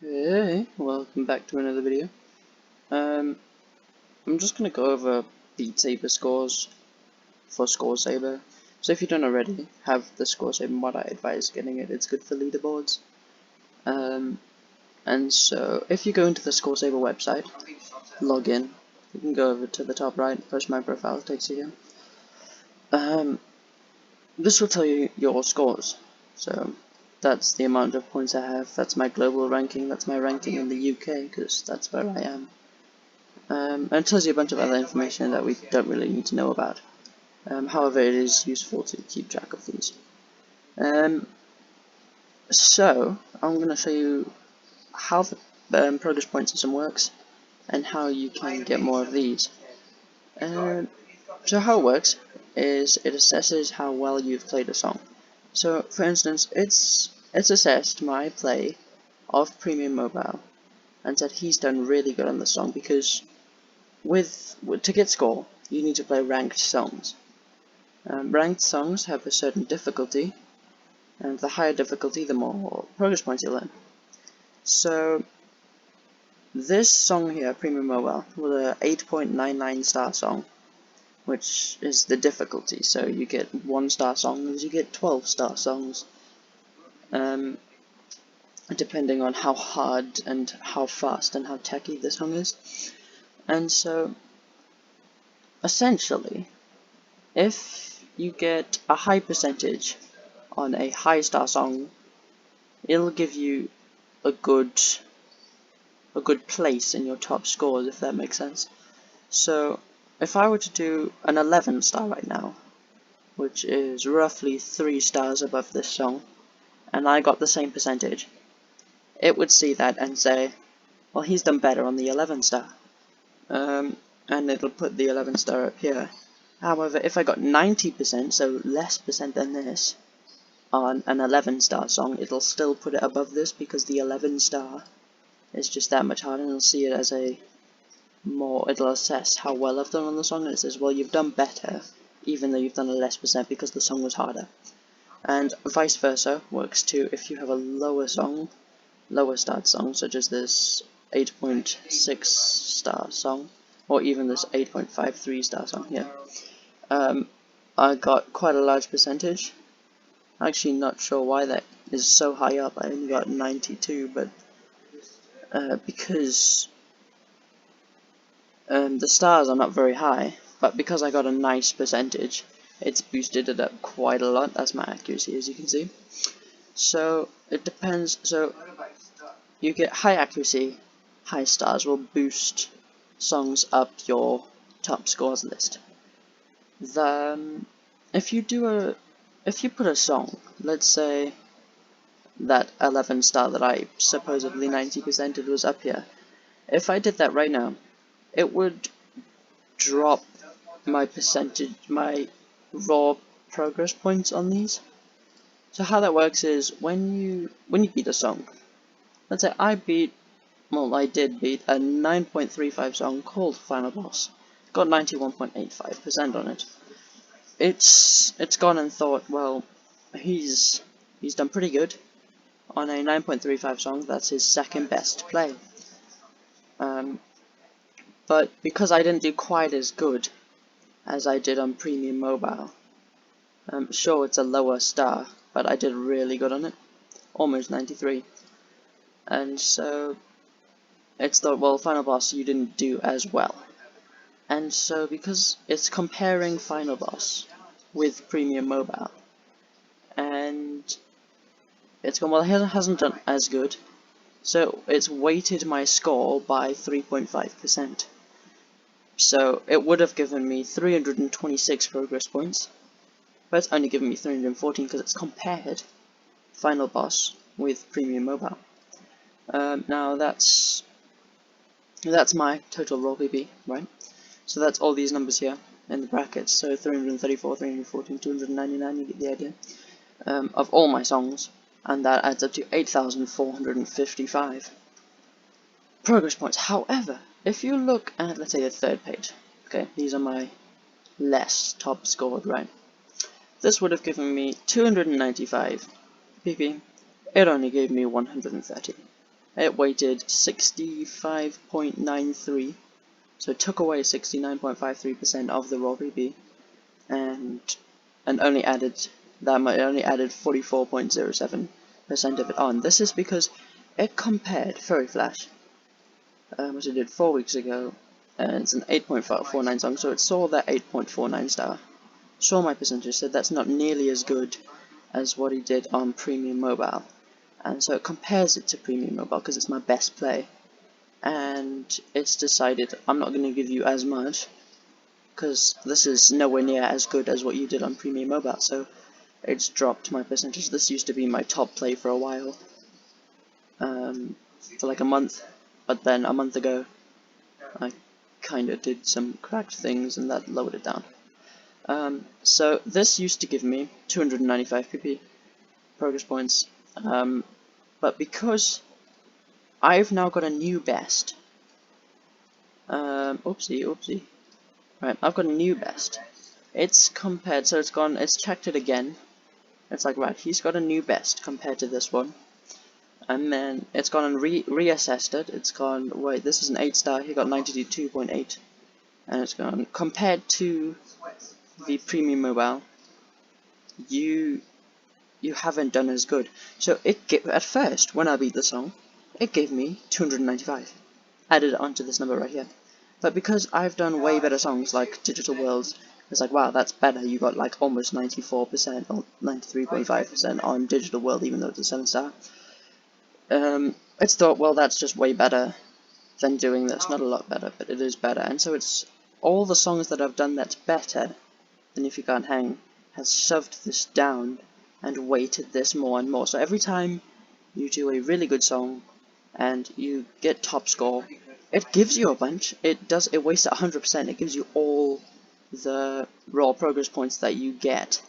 Hey, welcome back to another video. Um, I'm just gonna go over Beat Saber scores for scoresaber. So if you don't already have the scoresaber mod, I advise getting it. It's good for leaderboards. And so if you go into the scoresaber website, log in. You can go over to the top right, push my profile, it takes you here. This will tell you your scores. So that's the amount of points I have. That's my global ranking. That's my ranking in the UK because that's where I am. And it tells you a bunch of other information that we don't really need to know about. However, it is useful to keep track of these. So, I'm going to show you how the progress point system works and how you can get more of these. So how it works is it assesses how well you've played a song. So, for instance, it's assessed my play of Premium Mobile and said he's done really good on the song because to get score, you need to play ranked songs. Ranked songs have a certain difficulty, and the higher difficulty, the more progress points you earn. So, this song here, Premium Mobile, was a 8.99 star song, which is the difficulty. So you get 1-star songs, you get 12-star songs, depending on how hard and how fast and how techy the song is. And so, essentially, if you get a high percentage on a high star song, it'll give you a good place in your top scores, if that makes sense. So if I were to do an 11 star right now, which is roughly 3 stars above this song, and I got the same percentage, it would see that and say, well, he's done better on the 11 star. And it'll put the 11 star up here. However, if I got 90%, so less percent than this, on an 11 star song, it'll still put it above this because the 11 star is just that much harder, and it'll see it as it'll assess how well I've done on the song, and it says, well, you've done better, even though you've done a less percent because the song was harder. And vice versa works too if you have a lower starred song, such as this 8.6 star song, or even this 8.53 star song here. I got quite a large percentage. Actually, not sure why that is so high up. I only got 92, but because the stars are not very high, but because I got a nice percentage, it's boosted it up quite a lot. That's my accuracy, as you can see. So it depends. So you get high accuracy, high stars will boost songs up your top scores list. If you put a song, let's say that 11 star that I supposedly 90%ed was up here. If I did that right now, it would drop my raw progress points on these. So how that works is when you beat a song, let's say I did beat a 9.35 song called Final Boss, got 91.85% on it. It's gone and thought, well, he's done pretty good on a 9.35 song. That's his second best play. But because I didn't do quite as good as I did on Premium Mobile, sure, it's a lower star, but I did really good on it, almost 93. And so it's thought, well, Final Boss, you didn't do as well. And so because it's comparing Final Boss with Premium Mobile, and it's gone, well, it hasn't done as good, so it's weighted my score by 3.5%. So it would have given me 326 progress points, but it's only given me 314 because it's compared Final Boss with Premium Mobile. Now that's my total raw PB, right? So that's all these numbers here in the brackets. So 334, 314, 299, you get the idea, of all my songs, and that adds up to 8,455 progress points. However, if you look at, let's say, the third page, okay, these are my less top scored, right? This would have given me 295 PP. It only gave me 130. it weighted 65.93, so it took away 69.53% of the raw PP, and only added that much. It only added 44.07% of it on. This is because it compared Furry Flash, which I did 4 weeks ago, and it's an 8.49 song, so it saw that 8.49 star, saw my percentage, said that's not nearly as good as what he did on Premium Mobile, and so it compares it to Premium Mobile because it's my best play, and it's decided I'm not going to give you as much because this is nowhere near as good as what you did on Premium Mobile, so it's dropped my percentage. This used to be my top play for a while, for like a month, but then a month ago I kinda did some cracked things and that lowered it down. So this used to give me 295 PP progress points, but because I've now got a new best, oopsie, right, I've got a new best. It's compared, so it's checked it again. It's like, right, he's got a new best compared to this one. And then it's gone and reassessed it. It's gone, wait, this is an 8 star, he got 92.8. And it's gone, compared to the Premium Mobile, you haven't done as good. So at first, when I beat the song, it gave me 295. Added it onto this number right here. But because I've done way better songs like Digital Worlds, it's like, wow, that's better. You got like almost 94% or 93.5% on Digital World, even though it's a 7 star. It's thought, well, that's just way better than doing this. Not a lot better, but it is better. And so it's all the songs that I've done that's better than If You Can't Hang has shoved this down and weighted this more and more. So every time you do a really good song and you get top score, it gives you a bunch. It wastes 100%. It gives you all the raw progress points that you get.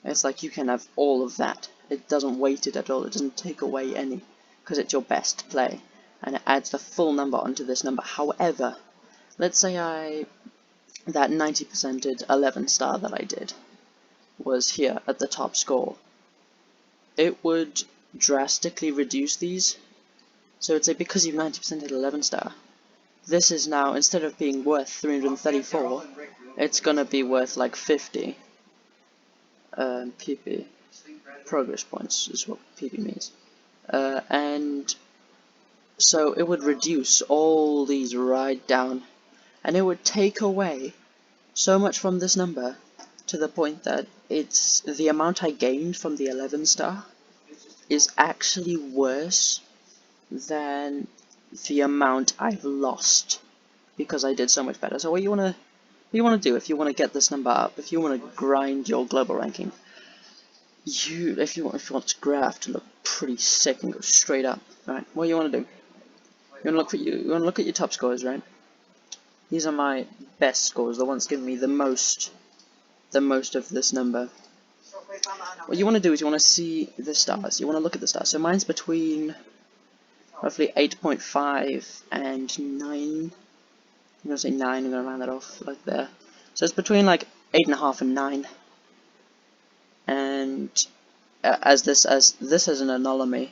It's like you can have all of that. It doesn't weight it at all. It doesn't take away any, because it's your best play, and it adds the full number onto this number. However, let's say that 90%ed 11 star that I did was here at the top score. It would drastically reduce these. So it's like, because you've 90%ed 11 star, this is now, instead of being worth 334, it's gonna be worth like 50 PP. Progress points is what PP means. And so it would reduce all these right down, and it would take away so much from this number to the point that it's the amount I gained from the 11 star is actually worse than the amount I've lost because I did so much better. So what you wanna do if you wanna get this number up, if you wanna grind your global ranking, if you want this graph to look pretty sick and go straight up, right? What you want to do? You want to look at your top scores, right? These are my best scores, the ones giving me the most of this number. What you want to do is you want to see the stars. You want to look at the stars. So mine's between roughly 8.5 and 9. I'm gonna say 9. I'm gonna round that off like there. So it's between like 8.5 and 9. And as this is an anomaly,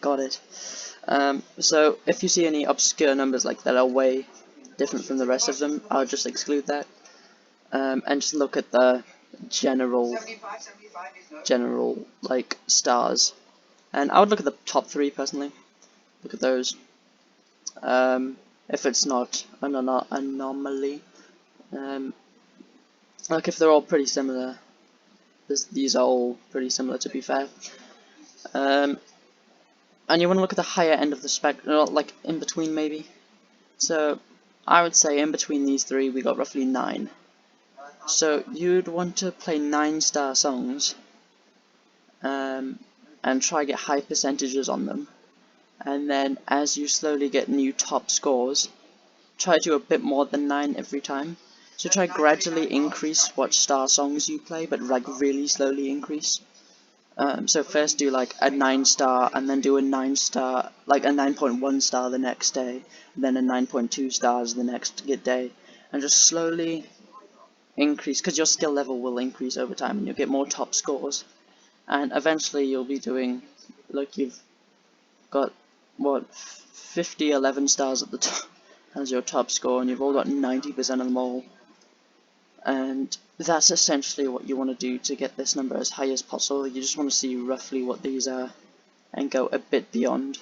got it. So if you see any obscure numbers like that are way different from the rest of them, I'll just exclude that, and just look at the general like stars. And I would look at the top 3 personally. Look at those. If it's not an anomaly. Like if they're all pretty similar, these are all pretty similar to be fair. And you want to look at the higher end of the spectrum, like in between maybe. So I would say in between these 3 we got roughly 9. So you'd want to play 9-star songs, and try to get high percentages on them. And then as you slowly get new top scores, try to do a bit more than 9 every time. So try gradually increase what star songs you play, but like really slowly increase. So first do like a 9-star, and then do a 9-star, like a 9.1 star the next day, and then a 9.2 stars the next day, and just slowly increase, because your skill level will increase over time, and you'll get more top scores. and eventually you'll be doing, like, you've got what, 50, 11 stars at the top as your top score, and you've all got 90% of them all. And that's essentially what you want to do to get this number as high as possible. You just want to see roughly what these are and go a bit beyond.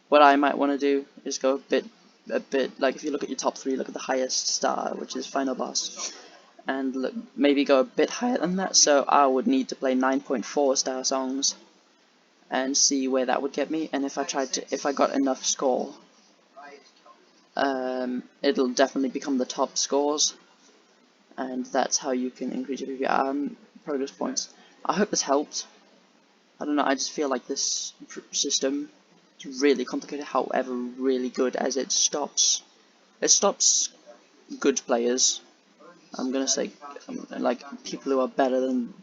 What I might want to do is go a bit, like if you look at your top 3, look at the highest star, which is final boss, and look, maybe go a bit higher than that. So I would need to play 9.4 star songs and see where that would get me. And if I got enough score, it'll definitely become the top scores, and that's how you can increase your progress points. I hope this helped. I don't know, I just feel like this system is really complicated, however really good, as it stops good players. I'm gonna say, like, people who are better than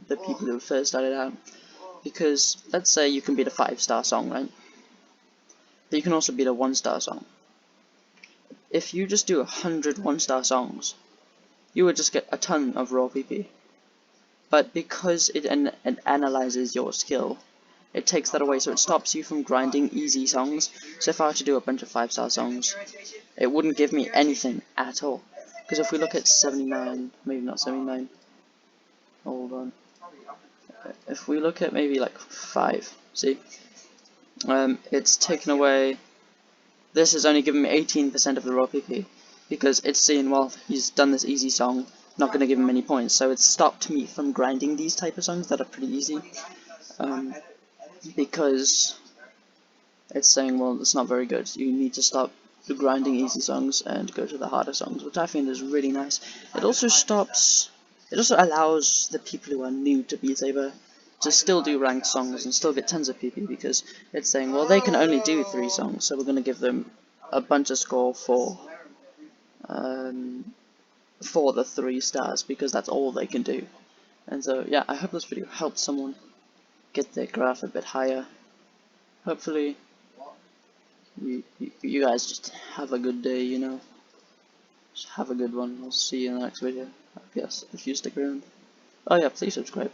the people who first started out, because let's say you can beat a 5-star song, right? But you can also beat a 1-star song. If you just do 100 1-star songs, you would just get a ton of raw PP. But because it analyzes your skill, it takes that away, so it stops you from grinding easy songs. So if I were to do a bunch of 5-star songs, it wouldn't give me anything at all. Because if we look at 79, maybe not 79, hold on. If we look at maybe like 5, see? It's taken away, this has only given me 18% of the raw PP. Because it's seen, well, he's done this easy song, not going to give him any points. So it's stopped me from grinding these type of songs that are pretty easy. Because it's saying, well, it's not very good. You need to stop the grinding easy songs and go to the harder songs, which I find is really nice. It also allows the people who are new to Beat Saber to still do ranked songs and still get tons of PP, because it's saying, well, they can only do 3 songs, so we're going to give them a bunch of score for the 3 stars, because that's all they can do. And so, yeah, I hope this video helped someone get their graph a bit higher. Hopefully, you guys just have a good day, you know. Just have a good one. I'll see you in the next video. Yes, if you stick around. Oh yeah, please subscribe.